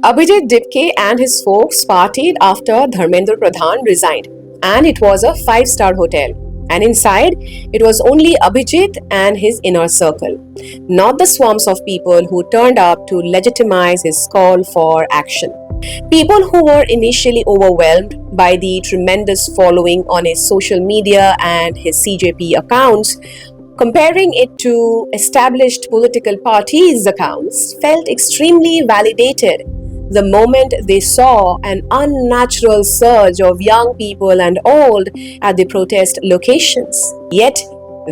Abhijit Dipke and his folks partied after Dharmendra Pradhan resigned, and it was a five-star hotel. And inside, it was only Abhijit and his inner circle, not the swarms of people who turned up to legitimize his call for action. People who were initially overwhelmed by the tremendous following on his social media and his CJP accounts, comparing it to established political parties' accounts, felt extremely validated the moment they saw an unnatural surge of young people and old at the protest locations. Yet,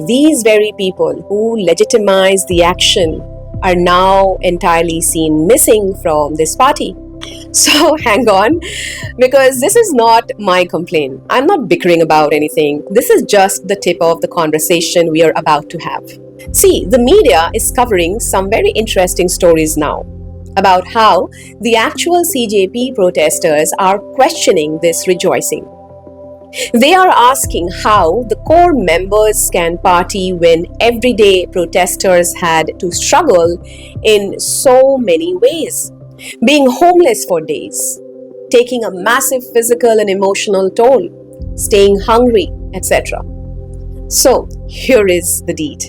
these very people who legitimized the action are now entirely seen missing from this party. So hang on, because this is not my complaint. I'm not bickering about anything. This is just the tip of the conversation we are about to have. See, the media is covering some very interesting stories now about how the actual CJP protesters are questioning this rejoicing. They are asking how the core members can party when everyday protesters had to struggle in so many ways. Being homeless for days, taking a massive physical and emotional toll, staying hungry, etc. So, here is the deed.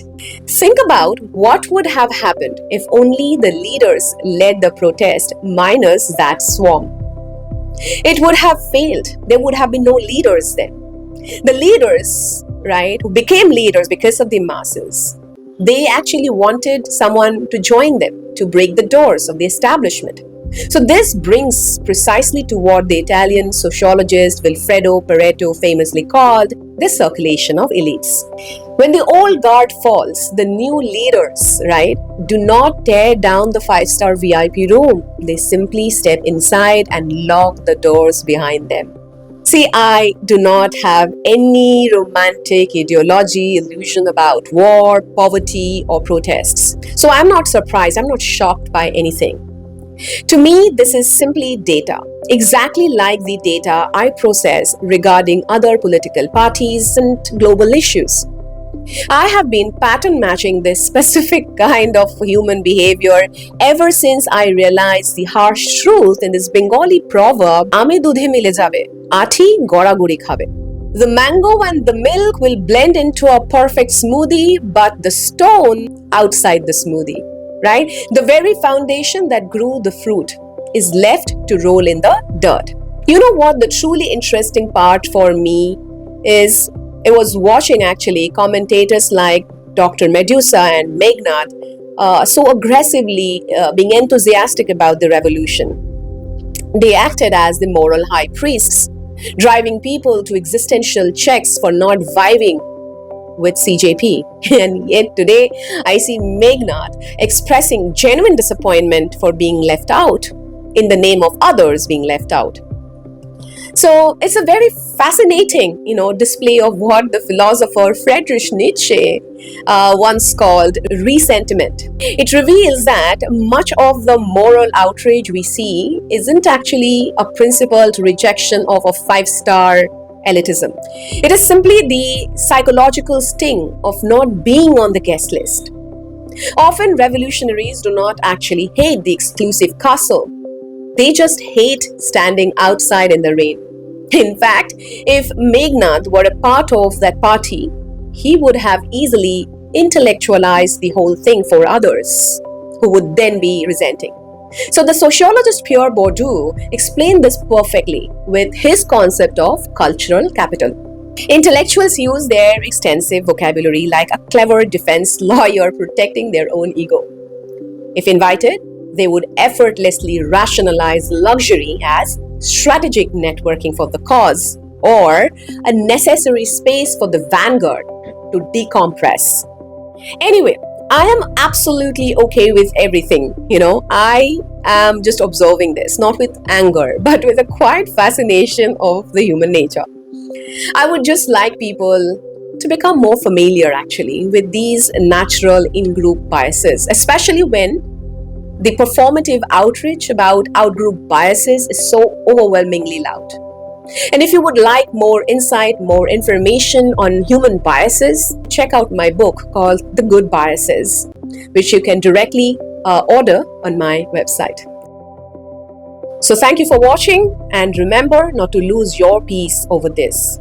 Think about what would have happened if only the leaders led the protest minus that swarm. It would have failed. There would have been no leaders then. The leaders, right, who became leaders because of the masses, they actually wanted someone to join them, to break the doors of the establishment. So this brings precisely to what the Italian sociologist Vilfredo Pareto famously called the circulation of elites. When the old guard falls, the new leaders, right, do not tear down the five-star VIP room. They simply step inside and lock the doors behind them. See, I do not have any romantic ideology, illusion about war, poverty, or protests. So I'm not surprised, I'm not shocked by anything. To me, this is simply data, exactly like the data I process regarding other political parties and global issues. I have been pattern matching this specific kind of human behavior ever since I realized the harsh truth in this Bengali proverb, Ame dudhe mile jabe, athi gora guri khabe. The mango and the milk will blend into a perfect smoothie, but the stone outside the smoothie, right? The very foundation that grew the fruit is left to roll in the dirt. You know what the truly interesting part for me is? I was watching actually commentators like Dr. Medusa and Meghnad so aggressively being enthusiastic about the revolution. They acted as the moral high priests, driving people to existential checks for not vibing with CJP. And yet today, I see Meghnad expressing genuine disappointment for being left out in the name of others being left out. So it's a very fascinating, display of what the philosopher Friedrich Nietzsche once called ressentiment. It reveals that much of the moral outrage we see isn't actually a principled rejection of a five-star elitism. It is simply the psychological sting of not being on the guest list. Often revolutionaries do not actually hate the exclusive castle. They just hate standing outside in the rain. In fact, if Meghnad were a part of that party, he would have easily intellectualized the whole thing for others, who would then be resenting. So the sociologist Pierre Bourdieu explained this perfectly with his concept of cultural capital. Intellectuals use their extensive vocabulary like a clever defense lawyer protecting their own ego. If invited, they would effortlessly rationalize luxury as strategic networking for the cause or a necessary space for the vanguard to decompress. Anyway, I am absolutely okay with everything. I am just observing this, not with anger, but with a quiet fascination of the human nature. I would just like people to become more familiar actually with these natural in-group biases, especially when the performative outrage about out-group biases is so overwhelmingly loud. And if you would like more insight, more information on human biases, check out my book called The Good Biases, which you can directly order on my website. So thank you for watching, and remember not to lose your peace over this.